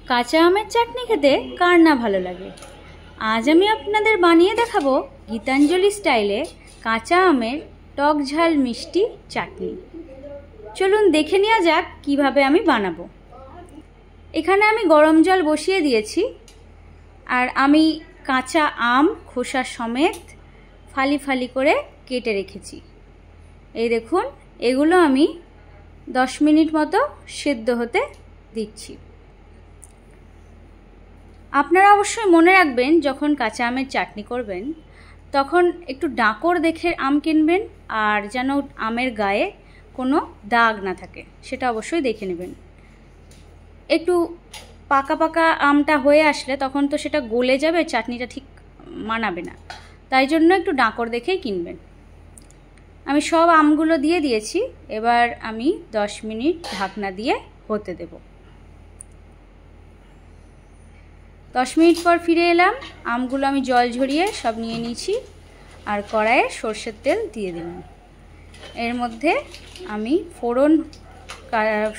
কাঁচা আমের চাটনি খেতে কার না ভালো লাগে। আজ আমি আপনাদের বানিয়ে দেখাবো গীতাঞ্জলি স্টাইলে কাঁচা আমের টক ঝাল মিষ্টি চাটনি। চলুন দেখে নেওয়া যাক কিভাবে আমি বানাবো। এখানে আমি গরম জল বসিয়ে দিয়েছি, আর আমি কাঁচা আম খোসা সমেত ফালি ফালি করে কেটে রেখেছি। এই দেখুন, এগুলো আমি 10 মিনিট মতো সেদ্ধ হতে দিচ্ছি। আপনারা অবশ্যই মনে রাখবেন, যখন কাঁচা আমের চাটনি করবেন তখন একটু ডাঁকর দেখে আম কিনবেন, আর যেন আমের গায়ে কোনো দাগ না থাকে সেটা অবশ্যই দেখে নেবেন। একটু পাকা পাকা আমটা হয়ে আসলে তখন তো সেটা গলে যাবে, চাটনিটা ঠিক মানাবে না, তাই জন্য একটু ডাঁকর দেখেই কিনবেন। আমি সব আমগুলো দিয়ে দিয়েছি, এবার আমি 10 মিনিট ঢাকনা দিয়ে হতে দেব। 10 মিনিট পর ফিরে এলাম। আমগুলো আমি জল ঝরিয়ে সব নিয়ে নিয়েছি, আর কড়াইয়ে সর্ষের তেল দিয়ে দিলাম। এর মধ্যে আমি ফোড়ন,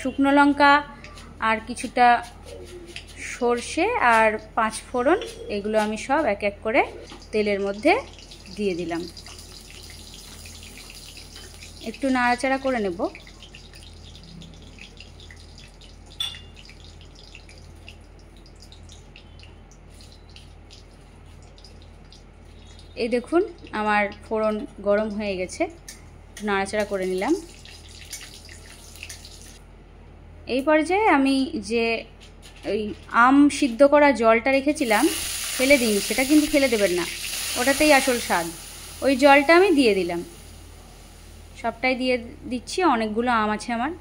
শুকনো লঙ্কা আর কিছুটা সর্ষে আর 5 ফোড়ন, এগুলো আমি সব এক এক করে তেলের মধ্যে দিয়ে দিলাম। একটু নাড়াচাড়া করে নেব। এই দেখুন, আমার ফোড়ন গরম হয়ে গেছে, নাড়াচাড়া করে নিলাম। এই পর্যায়ে আমি যে ওই আম সিদ্ধ করা জলটা রেখেছিলাম, ফেলে দিই, সেটা কিন্তু ফেলে দেবেন না, ওটাতেই আসল স্বাদ। ওই জলটা আমি দিয়ে দিলাম, সবটাই দিয়ে দিচ্ছি, অনেকগুলো আম আছে আমার।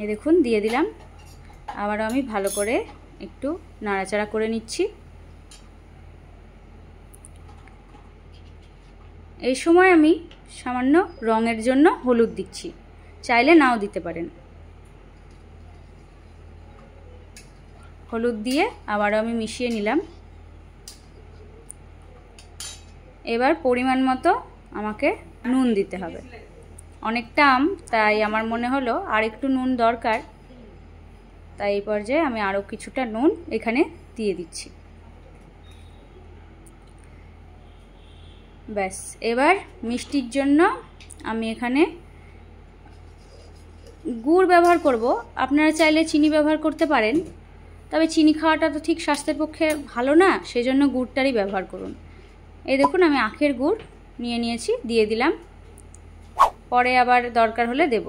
এই দেখুন দিয়ে দিলাম। আবারও আমি ভালো করে একটু নাড়াচাড়া করে নিচ্ছি। এই সময় আমি সামান্য রঙের জন্য হলুদ দিচ্ছি, চাইলে নাও দিতে পারেন। হলুদ দিয়ে আবারও আমি মিশিয়ে নিলাম। এবার পরিমাণ মতো আমাকে নুন দিতে হবে। অনেকটা আম, তাই আমার মনে হলো আর একটু নুন দরকার, তাই এই পর্যায়ে আমি আরও কিছুটা নুন এখানে দিয়ে দিচ্ছি। ব্যাস, এবার মিষ্টির জন্য আমি এখানে গুড় ব্যবহার করব। আপনারা চাইলে চিনি ব্যবহার করতে পারেন, তবে চিনি খাওয়াটা তো ঠিক স্বাস্থ্যের পক্ষে ভালো না, সেজন্য গুড়টারই ব্যবহার করুন। এই দেখুন, আমি আখের গুড় নিয়ে নিয়েছি, দিয়ে দিলাম, পরে আবার দরকার হলে দেব।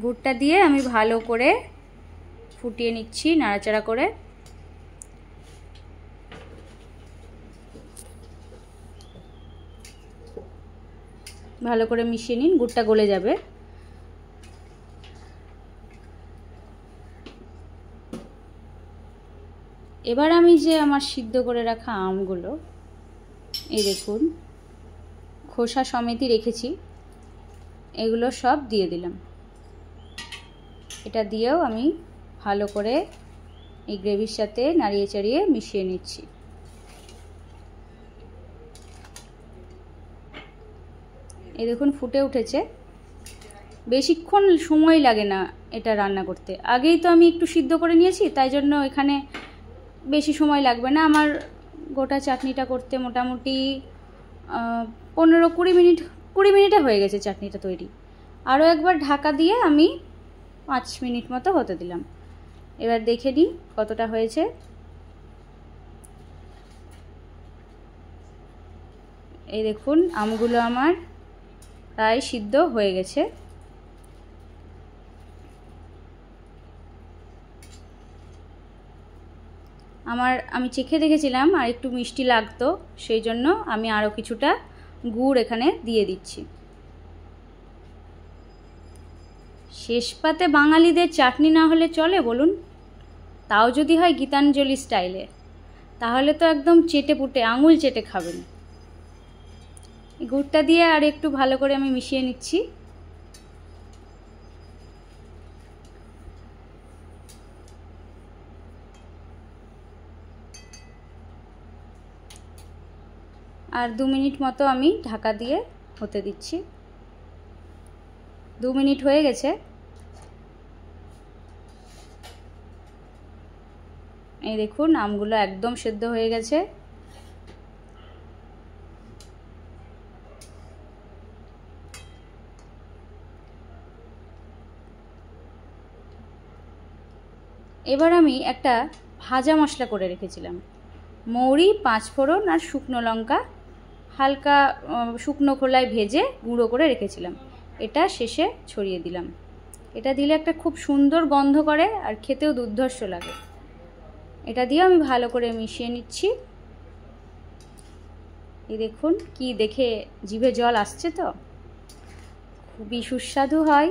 গুড়টা দিয়ে আমি ভালো করে ফুটিয়ে নিচ্ছি নাড়াচাড়া করে। ভালো করে মিশিয়ে নিন, গুড়টা গলে যাবে। এবার আমি যে আমার সিদ্ধ করে রাখা আমগুলো, এই দেখুন খোসা সমেতই রেখেছি, এগুলো সব দিয়ে দিলাম। এটা দিয়েও আমি ভালো করে এই গ্রেভির সাথে নাড়িয়ে চাড়িয়ে মিশিয়ে নিচ্ছি। এই দেখুন ফুটে উঠেছে। বেশিক্ষণ সময় লাগে না এটা রান্না করতে, আগেই তো আমি একটু সিদ্ধ করে নিয়েছি, তাই জন্য এখানে বেশি সময় লাগবে না। আমার গোটা চাটনিটা করতে মোটামুটি 15-20 মিনিটে হয়ে গেছে চাটনিটা তৈরি। আরও একবার ঢাকা দিয়ে আমি 5 মিনিট মতো হতে দিলাম। এবার দেখে নিই কতটা হয়েছে। এই দেখুন, আমগুলো আমার প্রায় সিদ্ধ হয়ে গেছে। আমি চেখে দেখেছিলাম আর একটু মিষ্টি লাগতো, সেই জন্য আমি আরও কিছুটা গুড় এখানে দিয়ে দিচ্ছি। শেষ পাতে বাঙালিদের চাটনি না হলে চলে বলুন? তাও যদি হয় গীতাঞ্জলি স্টাইলে, তাহলে তো একদম চেটে পুটে আঙুল চেটে খাবেন। গুড়টা দিয়ে আর একটু ভালো করে আমি মিশিয়ে নিচ্ছি। আর 2 মিনিট মতো আমি ঢাকা দিয়ে হতে দিচ্ছি। 2 মিনিট হয়ে গেছে। এই দেখুন আমগুলো একদম সেদ্ধ হয়ে গেছে। এবার আমি একটা ভাজা মশলা করে রেখেছিলাম, মৌরি, 5 ফোড়ন আর শুকনো লঙ্কা হালকা শুকনো খোলায় ভেজে গুঁড়ো করে রেখেছিলাম, এটা শেষে ছড়িয়ে দিলাম। এটা দিলে একটা খুব সুন্দর গন্ধ করে আর খেতেও দুর্ধর্ষ লাগে। এটা দিয়ে আমি ভালো করে মিশিয়ে নিচ্ছি। এই দেখুন কি দেখে জিভে জল আসছে, তো খুবই সুস্বাদু হয়,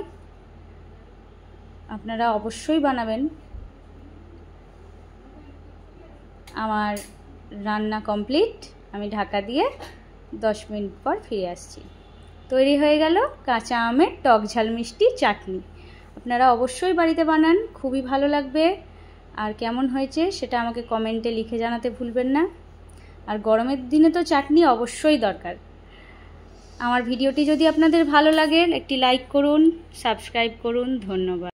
আপনারা অবশ্যই বানাবেন। আমার রান্না কমপ্লিট, আমি ঢাকা দিয়ে 10 মিনিট পর ফিরে আসছি। তৈরি হয়ে গেল কাঁচা আমের টক ঝাল মিষ্টি চাটনি। আপনারা অবশ্যই বাড়িতে বানান, খুবই ভালো লাগবে। আর কেমন হয়েছে সেটা আমাকে কমেন্টে লিখে জানাতে ভুলবেন না। আর গরমের দিনে তো চাটনি অবশ্যই দরকার। আমার ভিডিওটি যদি আপনাদের ভালো লাগে একটি লাইক করুন, সাবস্ক্রাইব করুন। ধন্যবাদ।